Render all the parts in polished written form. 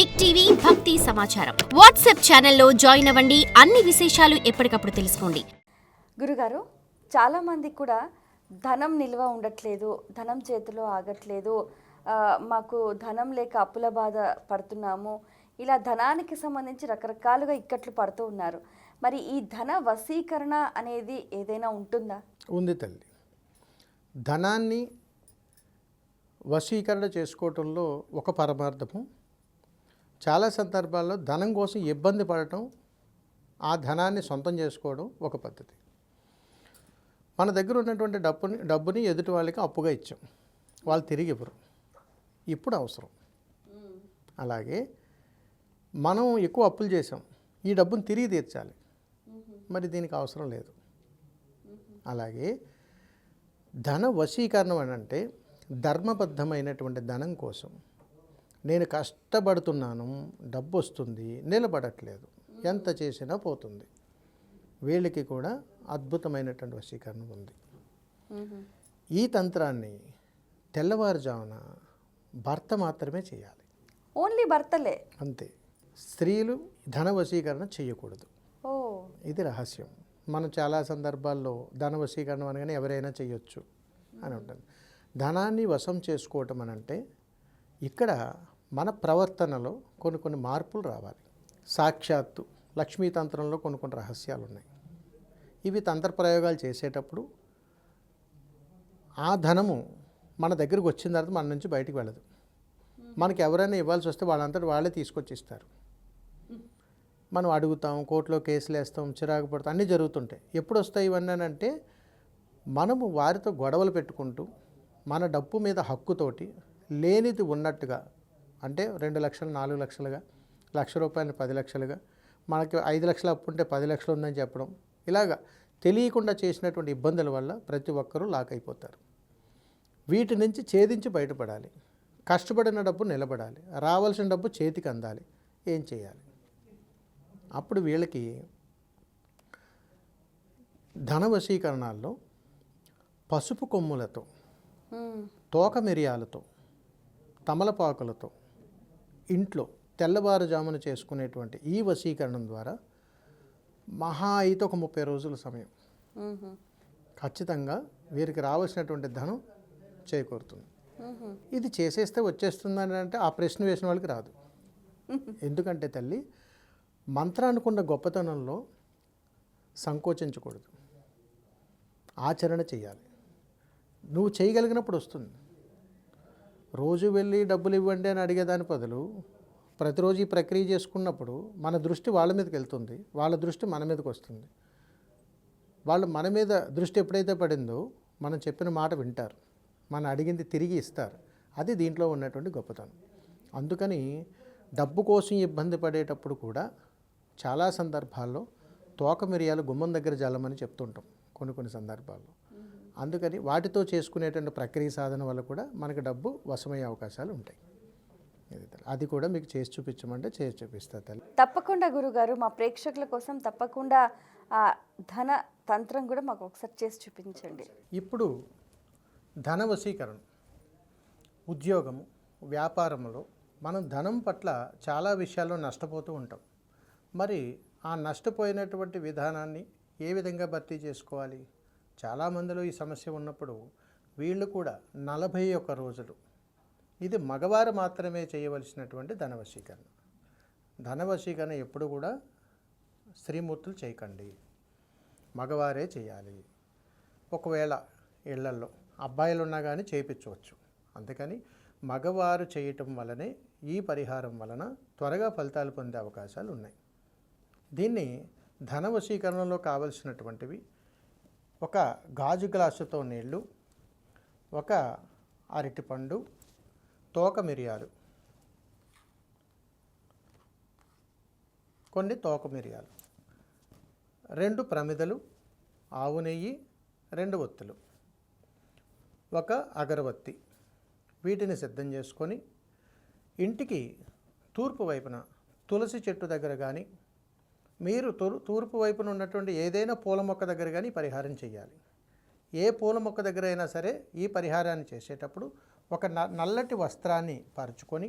Big TV భక్తి సమాచారం WhatsApp ఛానల్లో జాయిన్ అవ్వండి. అన్ని విశేషాలు ఎప్పటికప్పుడు తెలుసుకోండి. గురుగారు, చాలామంది కూడా ధనం నిల్వ ఉండట్లేదు, ధనం చేతిలో ఆగట్లేదు, మాకు ధనం లేక అప్పుల బాధ పడుతున్నాము, ఇలా ధనానికి సంబంధించి రకరకాలుగా ఇక్కట్లు పడుతూ ఉన్నారు. మరి ఈ ధన వశీకరణ అనేది ఏదైనా ఉంటుందా? ఉంది తల్లి. ధనాన్ని వశీకరణ చేసుకోవటంలో ఒక పరమార్థము. చాలా సందర్భాల్లో ధనం కోసం ఇబ్బంది పడటం, ఆ ధనాన్ని సొంతం చేసుకోవడం ఒక పద్ధతి. మన దగ్గర ఉన్నటువంటి డబ్బుని ఎదుటి వాళ్ళకి అప్పుగా ఇచ్చాం, వాళ్ళు తిరిగి ఇవ్వరు, ఇప్పుడు అవసరం. అలాగే మనం ఎక్కువ అప్పులు చేసాం, ఈ డబ్బును తిరిగి తీర్చాలి, మరి దీనికి అవసరం లేదు. అలాగే ధన వశీకరణం అని అంటే ధర్మబద్ధమైనటువంటి ధనం కోసం నేను కష్టపడుతున్నాను, డబ్బు వస్తుంది, నిలబడట్లేదు, ఎంత చేసినా పోతుంది. వీళ్ళకి కూడా అద్భుతమైనటువంటి వశీకరణ ఉంది. ఈ తంత్రాన్ని తెల్లవారుజామున భర్త మాత్రమే చేయాలి. ఓన్లీ భర్తలే? అంతే. స్త్రీలు ధన వశీకరణ చేయకూడదు. ఇది రహస్యం. మనం చాలా సందర్భాల్లో ధన వశీకరణ అనగానే ఎవరైనా చేయొచ్చు అని ఉంటుంది. ధనాన్ని వశం చేసుకోవటం అని అంటే ఇక్కడ మన ప్రవర్తనలో కొన్ని మార్పులు రావాలి. సాక్షాత్తు లక్ష్మీ తంత్రంలో కొన్ని రహస్యాలు ఉన్నాయి. ఇవి తంత్ర ప్రయోగాలు చేసేటప్పుడు ఆ ధనము మన దగ్గరకు వచ్చిన తర్వాత మన నుంచి బయటికి వెళ్ళదు. మనకి ఎవరైనా ఇవ్వాల్సి వస్తే వాళ్ళంతటి వాళ్ళే తీసుకొచ్చి ఇస్తారు. మనం అడుగుతాం, కోర్టులో కేసులు వేస్తాం, చిరాకు పడతాం, అన్నీ జరుగుతుంటాయి. ఎప్పుడు వస్తాయి ఇవన్నీ అంటే మనము వారితో గొడవలు పెట్టుకుంటూ మన డబ్బు మీద హక్కుతోటి లేనిది ఉన్నట్టుగా, అంటే 2 లక్షలు 4 లక్షలుగా, ₹1,00,000 10 లక్షలుగా, మనకి 5 లక్షలు అప్పు ఉంటే 10 లక్షలు ఉందని చెప్పడం, ఇలాగా తెలియకుండా చేసినటువంటి ఇబ్బందుల వల్ల ప్రతి ఒక్కరూ లాక్ అయిపోతారు. వీటి నుంచి ఛేదించి బయటపడాలి. కష్టపడిన డబ్బు నిలబడాలి, రావాల్సిన డబ్బు చేతికి అందాలి. ఏం చేయాలి? అప్పుడు వీళ్ళకి ధన వశీకరణాల్లో పసుపు కొమ్ములతో, తోక మిరియాలతో, తమలపాకులతో ఇంట్లో తెల్లవారుజామున చేసుకునేటువంటి ఈ వశీకరణం ద్వారా మహా అయితే ఒక 30 రోజుల సమయం ఖచ్చితంగా వీరికి రావాల్సినటువంటి ధనం చేకూరుతుంది. ఇది చేసేస్తే వచ్చేస్తుందని అంటే ఆ ప్రశ్న వేసిన వాళ్ళకి రాదు. ఎందుకంటే తల్లి, మంత్రానుకున్న గొప్పతనంలో సంకోచించకూడదు, ఆచరణ చేయాలి. నువ్వు చేయగలిగినప్పుడు వస్తుంది. రోజు వెళ్ళి డబ్బులు ఇవ్వండి అని అడిగేదాని బదులు ప్రతిరోజు ఈ ప్రక్రియ చేసుకున్నప్పుడు మన దృష్టి వాళ్ళ మీదకి వెళ్తుంది, వాళ్ళ దృష్టి మన మీదకి వస్తుంది. వాళ్ళు మన మీద దృష్టి ఎప్పుడైతే పడిందో మనం చెప్పిన మాట వింటారు, మనం అడిగింది తిరిగి ఇస్తారు. అది దీంట్లో ఉన్నటువంటి గొప్పతనం. అందుకని డబ్బు కోసం ఇబ్బంది పడేటప్పుడు కూడా చాలా సందర్భాల్లో తోక మిరియాలు గుమ్మం దగ్గర జల్లమని చెప్తుంటాం కొన్ని సందర్భాల్లో. అందుకని వాటితో చేసుకునేటువంటి ప్రక్రియ సాధన వల్ల కూడా మనకు డబ్బు వశమయ్యే అవకాశాలు ఉంటాయి. అది కూడా మీకు చేసి చూపించమంటే చేసి చూపిస్తా తల్లి. తప్పకుండా గురుగారు, మా ప్రేక్షకుల కోసం తప్పకుండా ఆ ధన తంత్రం కూడా మాకు ఒకసారి చేసి చూపించండి. ఇప్పుడు ధన వశీకరణ, ఉద్యోగము, వ్యాపారంలో మనం ధనం పట్ల చాలా విషయాల్లో నష్టపోతూ ఉంటాం. మరి ఆ నష్టపోయినటువంటి విధానాన్ని ఏ విధంగా భర్తీ చేసుకోవాలి? చాలామందిలో ఈ సమస్య ఉన్నప్పుడు వీళ్ళు కూడా 41 రోజులు, ఇది మగవారు మాత్రమే చేయవలసినటువంటి ధనవశీకరణ. ధనవశీకరణ ఎప్పుడు కూడా స్త్రీమూర్తులు చేయకండి, మగవారే చేయాలి. ఒకవేళ ఇళ్లల్లో అబ్బాయిలు ఉన్నా కానీ చేయించవచ్చు. అందుకని మగవారు చేయటం వలనే ఈ పరిహారం వలన త్వరగా ఫలితాలు పొందే అవకాశాలు ఉన్నాయి. దీన్ని ధనవశీకరణలో కావలసినటువంటివి: ఒక గాజు గ్లాసుతో నీళ్లు, ఒక అరటిపండు, తోక మిరియాలు, కొన్ని తోక మిరియాలు, 2 ప్రమిదలు, ఆవు నెయ్యి, 2 ఒత్తులు, ఒక అగరబత్తి. వీటిని సిద్ధం చేసుకొని ఇంటికి తూర్పు వైపున తులసి చెట్టు దగ్గర కానీ, మీరు తూర్పు వైపున ఉన్నటువంటి ఏదైనా పూల మొక్క దగ్గర కానీ పరిహారం చేయాలి. ఏ పూల మొక్క దగ్గర అయినా సరే ఈ పరిహారాన్ని చేసేటప్పుడు ఒక నల్లటి వస్త్రాన్ని పరుచుకొని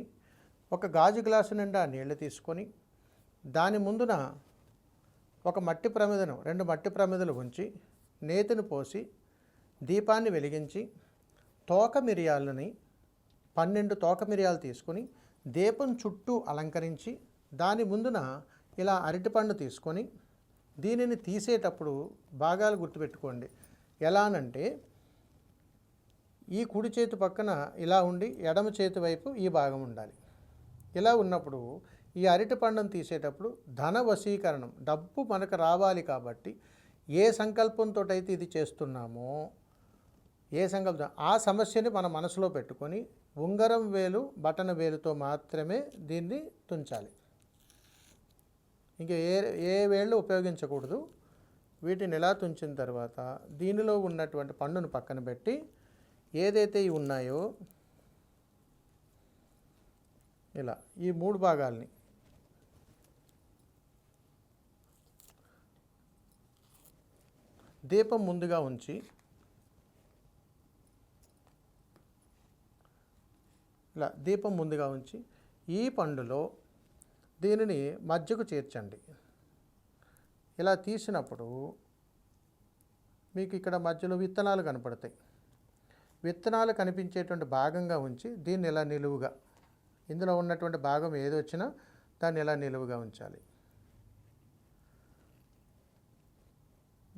ఒక గాజు గ్లాసు నిండా నీళ్లు తీసుకొని దాని ముందున ఒక మట్టి ప్రమిదను 2 మట్టి ప్రమిదలు ఉంచి నేతిని పోసి దీపాన్ని వెలిగించి తోక మిరియాలని 12 తోక మిరియాలు తీసుకొని దీపం చుట్టూ అలంకరించి దాని ముందున ఇలా అరటిపండు తీసుకొని దీనిని తీసేటప్పుడు భాగాలు గుర్తుపెట్టుకోండి. ఎలానంటే ఈ కుడి చేతి పక్కన ఇలా ఉండి ఎడమ చేతి వైపు ఈ భాగం ఉండాలి. ఇలా ఉన్నప్పుడు ఈ అరటిపండును తీసేటప్పుడు ధన వశీకరణం, డబ్బు మనకు రావాలి కాబట్టి ఏ సంకల్పంతో అయితే ఇది చేస్తున్నామో ఆ సమస్యని మన మనసులో పెట్టుకొని ఉంగరం వేలు బటన వేలుతో మాత్రమే దీన్ని తుంచాలి. ఇంకా ఏ వేళ్ళు ఉపయోగించకూడదు. వీటిని ఇలా తుంచిన తర్వాత దీనిలో ఉన్నటువంటి పండును పక్కన పెట్టి ఏదైతే ఇవి ఉన్నాయో ఇలా ఈ 3 భాగాల్ని దీపం ముందుగా ఉంచి ఇలా దీపం ముందుగా ఉంచి ఈ పండులో దీనిని మధ్యకు చేర్చండి. ఇలా తీసినప్పుడు మీకు ఇక్కడ మధ్యలో విత్తనాలు కనపడతాయి. విత్తనాలు కనిపించేటువంటి భాగంగా ఉంచి దీన్ని ఇలా నిలువుగా, ఇందులో ఉన్నటువంటి భాగం ఏది వచ్చినా దాన్ని ఇలా నిలువుగా ఉంచాలి.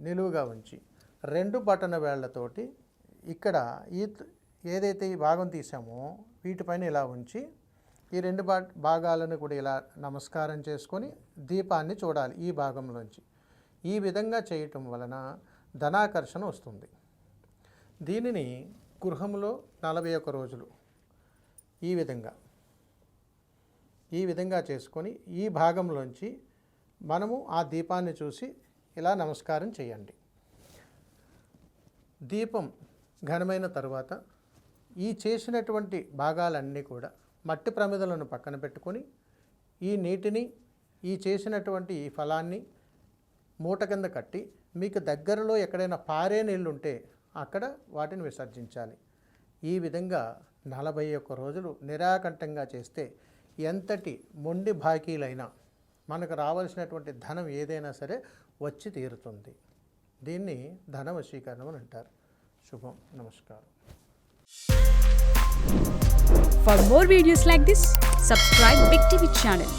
నిలువుగా ఉంచి 2 బటన వేళ్లతోటి ఇక్కడ ఏదైతే ఈ భాగం తీసామో వీటిపైన ఇలా ఉంచి ఈ 2 భాగాలను కూడా ఇలా నమస్కారం చేసుకొని దీపాన్ని చూడాలి ఈ భాగంలోంచి. ఈ విధంగా చేయటం వలన ధనాకర్షణ వస్తుంది. దీనిని గృహంలో 41 రోజులు ఈ విధంగా చేసుకొని ఈ భాగంలోంచి మనము ఆ దీపాన్ని చూసి ఇలా నమస్కారం చేయండి. దీపం ఘనమైన తరువాత ఈ చేసినటువంటి భాగాలన్నీ కూడా మట్టి ప్రమిదలను పక్కన పెట్టుకొని ఈ నీటిని ఈ చేసినటువంటి ఈ ఫలాన్ని మూట కింద కట్టి మీకు దగ్గరలో ఎక్కడైనా పారే నీళ్ళు ఉంటే అక్కడ వాటిని విసర్జించాలి. ఈ విధంగా 41 రోజులు నిరాకంఠంగా చేస్తే ఎంతటి మొండి బాకీలైనా మనకు రావాల్సినటువంటి ధనం ఏదైనా సరే వచ్చి తీరుతుంది. దీన్ని ధన వశీకరణం అని అంటారు. శుభం. నమస్కారం. For more videos like this, subscribe Big TV channel.